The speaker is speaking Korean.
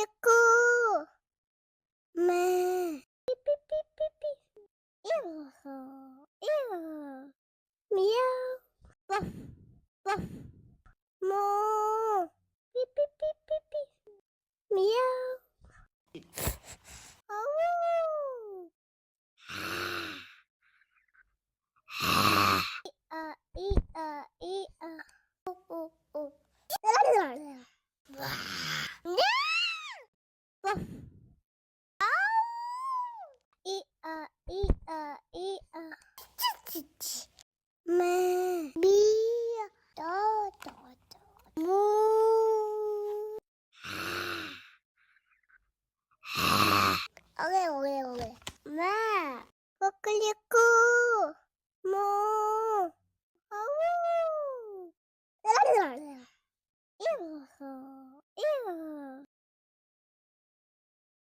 코끌리코 매 삐삐삐삐삐 이어서 이어 미야우 워프 워프 모 삐삐삐삐삐 미야우 아우 이아 이아 오오오 와 워프 이아 이아 이아 치치치 매 미야 떠떠떠 무 오래 매 코끌리코